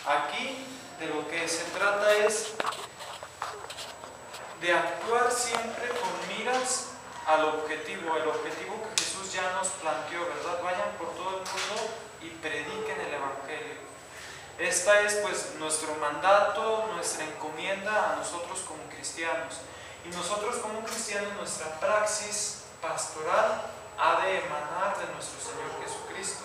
Aquí de lo que se trata es de actuar siempre con miras al objetivo, el objetivo que Jesús ya nos planteó, ¿verdad? Vayan por todo el mundo y prediquen el Evangelio. Esta es pues nuestro mandato, nuestra encomienda a nosotros como cristianos. Y nosotros como cristianos, nuestra praxis pastoral ha de emanar de nuestro Señor Jesucristo.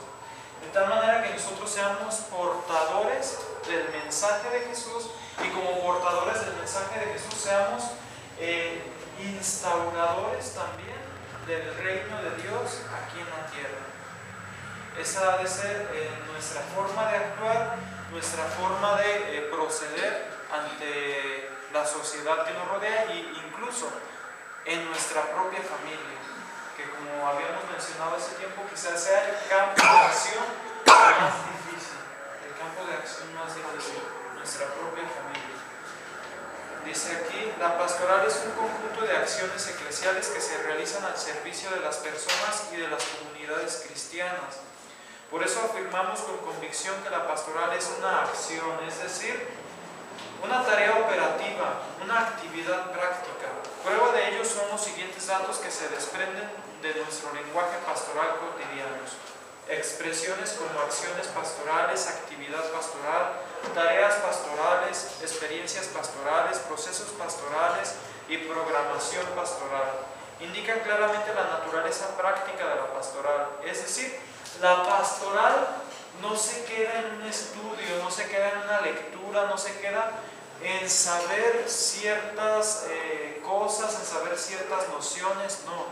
De tal manera que nosotros seamos portadores del mensaje de Jesús y como portadores del mensaje de Jesús seamos instauradores también del reino de Dios aquí en la tierra. Esa ha de ser nuestra forma de actuar, nuestra forma de proceder ante la sociedad que nos rodea e incluso en nuestra propia familia, que como habíamos mencionado hace tiempo, quizás sea el campo de acción más difícil, nuestra propia familia. Dice aquí, la pastoral es un conjunto de acciones eclesiales que se realizan al servicio de las personas y de las comunidades cristianas. Por eso afirmamos con convicción que la pastoral es una acción, es decir, una tarea operativa, una actividad práctica. Prueba de ello son los siguientes datos que se desprenden de nuestro lenguaje pastoral cotidianos. Expresiones como acciones pastorales, actividad pastoral, tareas pastorales, experiencias pastorales, procesos pastorales y programación pastoral. Indican claramente la naturaleza práctica de la pastoral. Es decir, la pastoral no se queda en un estudio, no se queda en una lectura, no se queda en saber ciertas cosas, en saber ciertas nociones, no.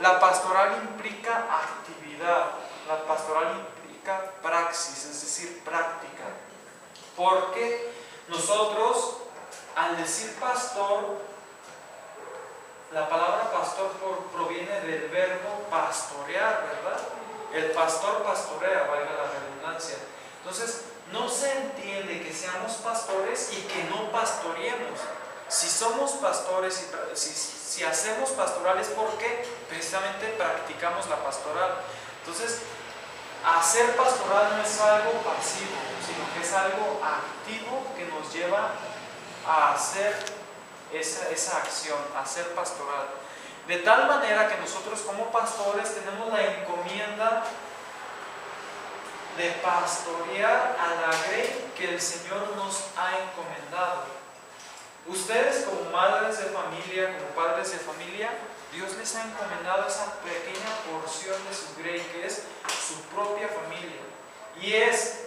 La pastoral implica actividad, la pastoral implica praxis, es decir, práctica. Porque nosotros, al decir pastor, la palabra pastor proviene del verbo pastorear, ¿verdad? El pastor pastorea, valga la redundancia. Entonces, no se entiende que seamos pastores y que no pastoreemos. Si somos pastores, si hacemos pastoral es porque precisamente practicamos la pastoral. Entonces, hacer pastoral no es algo pasivo, sino que es algo activo que nos lleva a hacer esa acción, a hacer pastoral. De tal manera que nosotros como pastores tenemos la encomienda de pastorear a la grey que el Señor nos ha encomendado. Ustedes como madres de familia, como padres de familia, Dios les ha encomendado esa pequeña porción de su grey que es su propia familia. Y es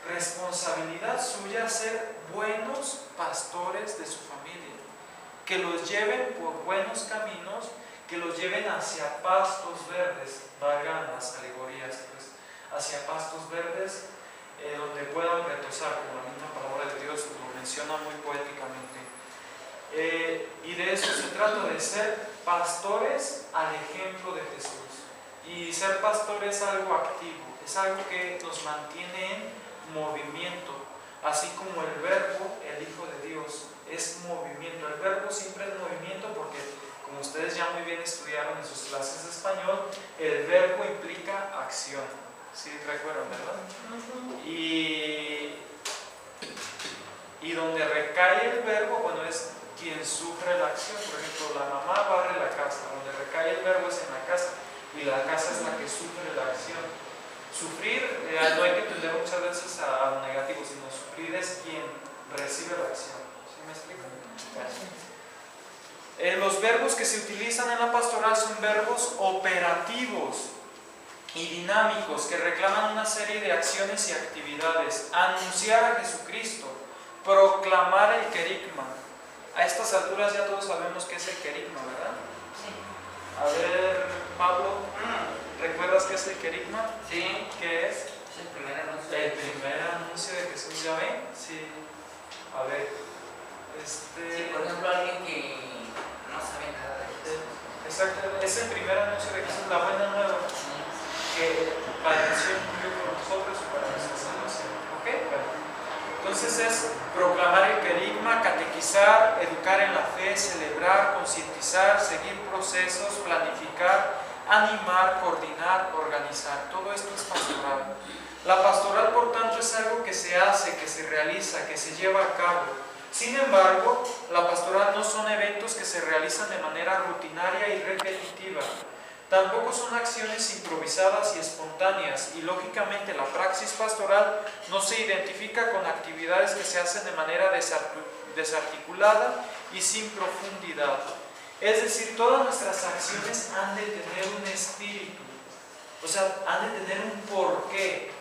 responsabilidad suya ser buenos pastores de su familia, que los lleven por buenos caminos, que los lleven hacia pastos verdes, valgan las alegorías, pues, hacia pastos verdes donde puedan retosar, como la misma palabra de Dios lo menciona muy poéticamente. Y de eso se trata, de ser pastores al ejemplo de Jesús. Y ser pastor es algo activo, es algo que nos mantiene en movimiento, así como el verbo, el Hijo de Dios, es movimiento. El verbo siempre es movimiento porque, como ustedes ya muy bien estudiaron en sus clases de español, el verbo implica acción. ¿Sí recuerdan, verdad? Y donde recae el verbo, bueno, es quien sufre la acción. Por ejemplo, la mamá barre la casa, donde recae el verbo es en la casa, y la casa es la que sufre la acción. Sufrir, no hay que entender muchas veces a lo negativo, sino sufrir es quien recibe la acción. ¿Sí me explico? Los verbos que se utilizan en la pastoral son verbos operativos y dinámicos que reclaman una serie de acciones y actividades. Anunciar a Jesucristo, proclamar el querigma. A estas alturas ya todos sabemos qué es el querigma, ¿verdad? Sí. A ver, Pablo, ¿recuerdas qué es el querigma? Sí. ¿Qué es? Es el primer anuncio. El primer anuncio de Jesús, ¿ya ven? Sí. A ver, Sí, por ejemplo, alguien que no sabe nada de Jesús. Exacto, es el primer anuncio de Jesús, la buena nueva, que padeció y murió por nosotros y para nuestra salvación. ¿Ok? Bueno. Entonces es proclamar el querigma, catequizar, educar en la fe, celebrar, concientizar, seguir procesos, planificar, animar, coordinar, organizar. Todo esto es pastoral. La pastoral, por tanto, es algo que se hace, que se realiza, que se lleva a cabo. Sin embargo, la pastoral no son eventos que se realizan de manera rutinaria y repetitiva. Tampoco son acciones improvisadas y espontáneas, y lógicamente la praxis pastoral no se identifica con actividades que se hacen de manera desarticulada y sin profundidad. Es decir, todas nuestras acciones han de tener un espíritu, o sea, han de tener un porqué.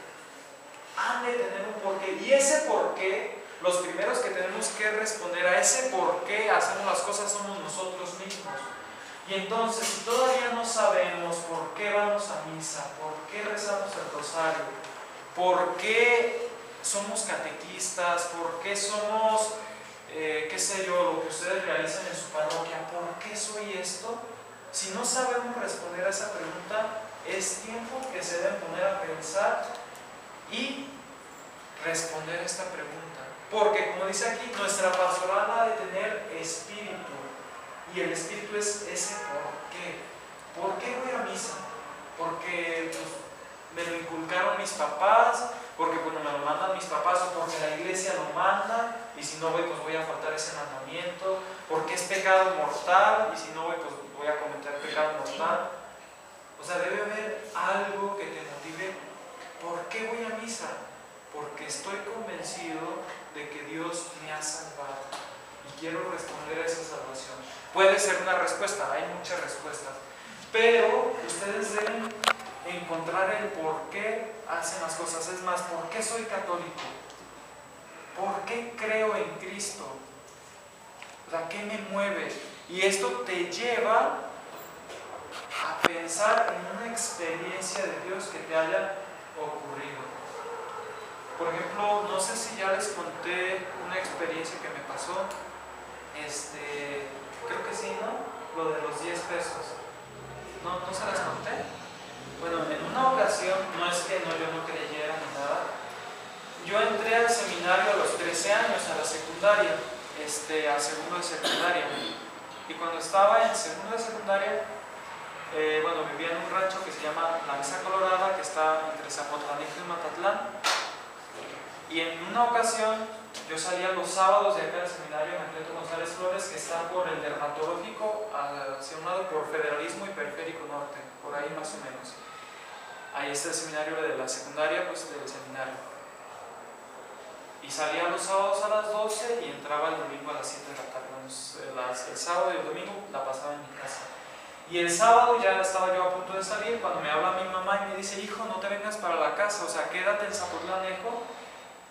Han de tener un porqué, y ese porqué, los primeros que tenemos que responder a ese porqué hacemos las cosas somos nosotros mismos. Y entonces, si todavía no sabemos por qué vamos a misa, por qué rezamos el rosario, por qué somos catequistas, por qué somos, qué sé yo, lo que ustedes realizan en su parroquia, ¿por qué soy esto? Si no sabemos responder a esa pregunta, es tiempo que se deben poner a pensar y responder esta pregunta. Porque, como dice aquí, nuestra pastoral ha de tener espíritu. Y el espíritu es ese por qué. ¿Por qué voy a misa? Porque pues, me lo inculcaron mis papás, porque bueno, me lo mandan mis papás, o porque la iglesia lo manda, y si no voy, pues voy a faltar ese mandamiento, porque es pecado mortal, y si no voy, pues voy a cometer pecado mortal. O sea, debe haber algo que te motive. ¿Por qué voy a misa? Porque estoy convencido de que Dios me ha salvado y quiero responder a esa salvación. Puede ser una respuesta, hay muchas respuestas, pero ustedes deben encontrar el por qué hacen las cosas. Es más, ¿por qué soy católico? ¿Por qué creo en Cristo? O sea, ¿qué me mueve? Y esto te lleva a pensar en una experiencia de Dios que te haya ocurrido. Por ejemplo, no sé si ya les conté una experiencia que me pasó. Creo que sí, ¿no? Lo de los 10 pesos. ¿No se las conté? Bueno, en una ocasión, no es que yo no creyera ni nada. Yo entré al seminario a los 13 años, a la secundaria, a segundo de secundaria. Y cuando estaba en segundo de secundaria, vivía en un rancho que se llama La Mesa Colorada, que está entre Zapotlanejo y Matatlán. Y en una ocasión, yo salía los sábados de acá del seminario Anacleto González Flores, que está por el dermatológico, hacia un lado por Federalismo y Periférico Norte, por ahí más o menos. Ahí está el seminario de la secundaria, pues del seminario. Y salía los sábados a las 12 y entraba el domingo a las 7 de la tarde. El sábado y el domingo la pasaba en mi casa. Y el sábado ya estaba yo a punto de salir cuando me habla mi mamá y me dice: hijo, no te vengas para la casa, o sea, quédate en Zapotlanejo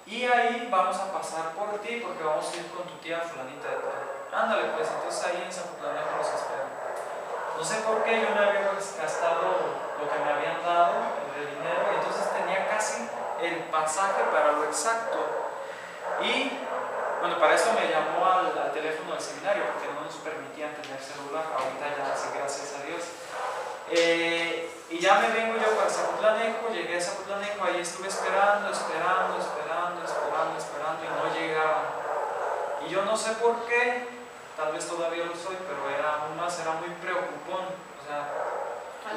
y ahí vamos a pasar por ti porque vamos a ir con tu tía fulanita de tal. Ándale pues, entonces ahí en Zapotlanejo los espero. No sé por qué yo me había gastado lo que me habían dado, el dinero, y entonces tenía casi el pasaje para lo exacto. Y bueno, para eso me llamó al teléfono del seminario porque no nos permitían tener celular, ahorita ya sí, gracias a Dios. Y ya me vengo yo para Zapotlanejo, llegué a Zapotlanejo, ahí estuve esperando y no llegaban. Y yo no sé por qué, tal vez todavía lo soy, pero era muy preocupón. O sea,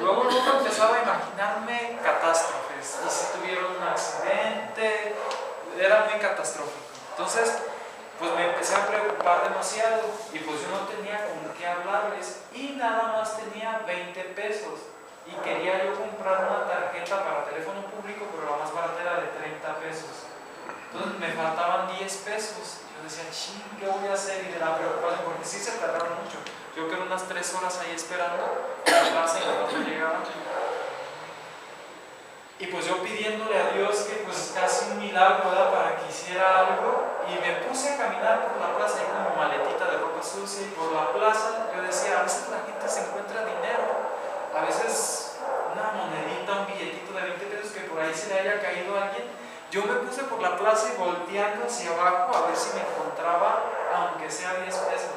luego empezaba a imaginarme catástrofes, y si tuvieron un accidente, era muy catastrófico. Entonces, pues me empecé a preocupar demasiado y pues yo no tenía con qué hablarles y nada más tenía 20 pesos y quería yo comprar una tarjeta para teléfono público, pero la más barata era de 30 pesos. Entonces me faltaban 10 pesos. Yo decía, ching, ¿qué voy a hacer? Y de la preocupación, porque sí se tardaron mucho. Yo quedé unas 3 horas ahí esperando en la casa y no llegaban. Y pues yo pidiéndole a Dios que pues casi un milagro, ¿verdad?, para que hiciera algo, y me puse a caminar por la plaza, ahí como maletita de ropa sucia, y por la plaza yo decía, a veces la gente se encuentra dinero, a veces una monedita, un billetito de 20 pesos que por ahí se le haya caído a alguien. Yo me puse por la plaza y volteando hacia abajo a ver si me encontraba, aunque sea 10 pesos.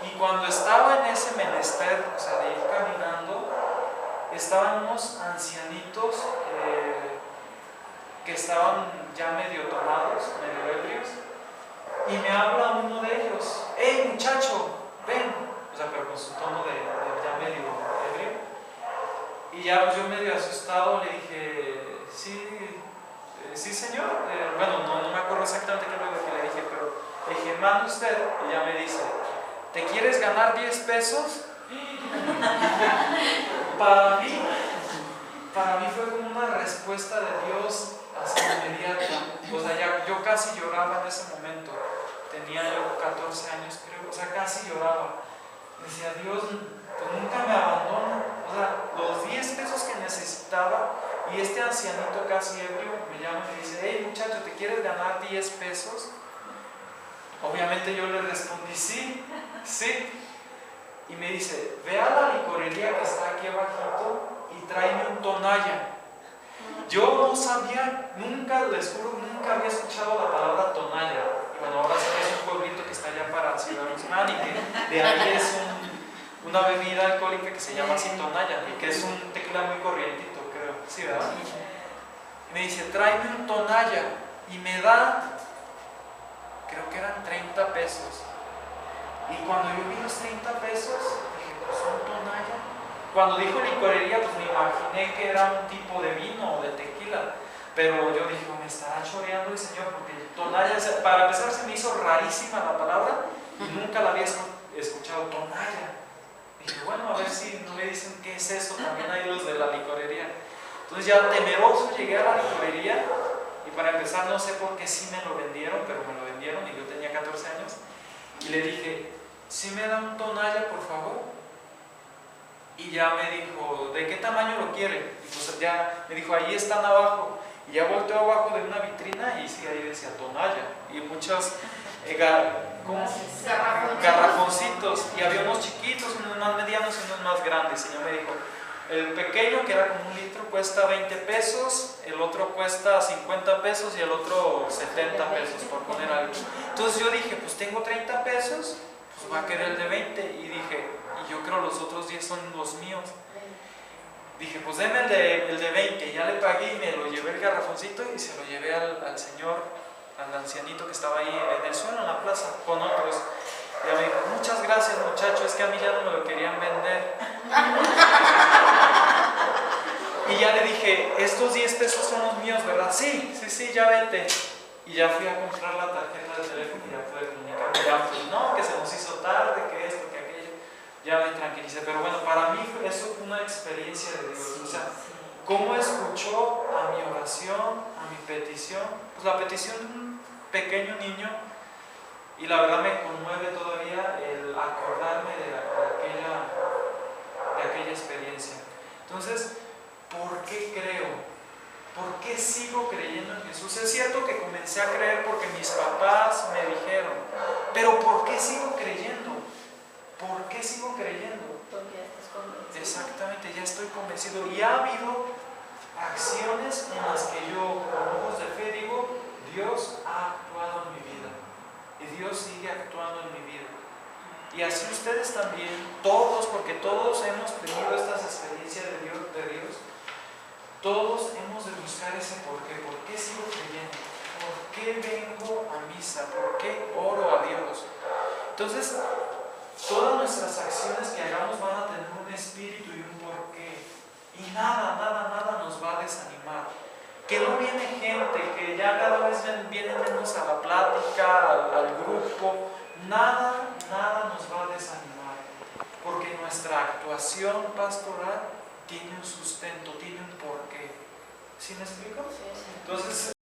Y cuando estaba en ese menester, o sea, de ir caminando, estaban unos ancianitos que estaban ya medio tomados, medio ebrios, y me habla uno de ellos: ¡hey muchacho, ven! O sea, pero con su tono de ya medio ebrio. Y ya pues yo medio asustado le dije: sí, sí señor, bueno, no me acuerdo exactamente qué es lo que le dije, pero le dije, mande usted, y ella me dice, ¿te quieres ganar 10 pesos? Para mí fue como una respuesta de Dios así inmediata. O sea, yo casi lloraba en ese momento. Tenía yo 14 años, creo, o sea, casi lloraba. Decía, Dios, pues nunca me abandona. O sea, los 10 pesos que necesitaba, y este ancianito casi ebrio me llama y me dice, hey muchacho, ¿te quieres ganar 10 pesos? Obviamente yo le respondí, sí. Y me dice, ve a la licorería que está aquí abajito y tráeme un tonalla. Yo no sabía, les juro, nunca había escuchado la palabra tonalla. Y bueno, ahora sí que es un pueblito que está allá para Ciudad Guzmán y que de ahí es una bebida alcohólica que se llama así tonalla y que es un tequila muy corrientito, creo. ¿Sí, verdad? Y me dice, tráeme un tonalla y me da, creo que eran 30 pesos. Y cuando yo vi los 30 pesos, dije, pues un tonalla. Cuando dijo licorería, pues me imaginé que era un tipo de vino o de tequila. Pero yo dije, me estará choreando el Señor, porque tonalla, para empezar, se me hizo rarísima la palabra y nunca la había escuchado, tonalla. Dije, bueno, a ver si no me dicen qué es eso, también hay los de la licorería. Entonces ya temeroso llegué a la licorería y para empezar no sé por qué sí me lo vendieron, pero me lo vendieron y yo tenía 14 años. Y le dije, ¿sí me da un tonalla, por favor? Y ya me dijo, ¿de qué tamaño lo quiere? Y pues ya me dijo, ahí están abajo. Y ya volteó abajo de una vitrina y sí, ahí decía tonalla. Y muchos garrafoncitos. Y había unos chiquitos, unos más medianos y unos más grandes. Y ya me dijo, el pequeño, que era como 1 litro, cuesta 20 pesos, el otro cuesta 50 pesos y el otro 70 pesos, por poner algo. Entonces yo dije, pues tengo 30 pesos, pues va a querer el de 20. Y dije, y yo creo los otros 10 son los míos. Dije, pues deme el de 20. Ya le pagué y me lo llevé el garrafoncito y se lo llevé al señor, al ancianito que estaba ahí en el suelo, en la plaza, con otros. Y me dijo, muchas gracias muchacho, es que a mí ya no me lo querían vender. Y ya le dije, estos 10 pesos son los míos, ¿verdad? Sí, ya vete. Y ya fui a comprar la tarjeta de teléfono y ya pude comunicarme. Ya, pues no, que se nos hizo tarde, que esto, que aquello. Ya me tranquilicé. Pero bueno, para mí eso fue una experiencia de Dios. O sea, cómo escuchó a mi oración, a mi petición. Pues la petición de un pequeño niño. Y la verdad me conmueve todavía el acordarme de aquella experiencia. Entonces, ¿por qué creo? ¿Por qué sigo creyendo en Jesús? Es cierto que comencé a creer porque mis papás me dijeron, pero ¿por qué sigo creyendo? ¿Por qué sigo creyendo? Porque ya estás convencido. Exactamente, ya estoy convencido. Y ha habido acciones en las que yo, con ojos de fe, digo, Dios ha actuado en mi vida. Y Dios sigue actuando en mi vida. Y así ustedes también, todos, porque todos hemos tenido estas experiencias de Dios, todos hemos de buscar ese por qué. ¿Por qué sigo creyendo? ¿Por qué vengo a misa? ¿Por qué oro a Dios? Entonces, todas nuestras acciones que hagamos van a tener un espíritu y un porqué. Y nada nos va a desanimar. Que no viene gente, que ya cada vez vienen menos a la plática, al grupo. Nada nos va a desanimar. Porque nuestra actuación pastoral tiene un sustento, tiene un porqué. ¿Sí me explico? Sí. Entonces,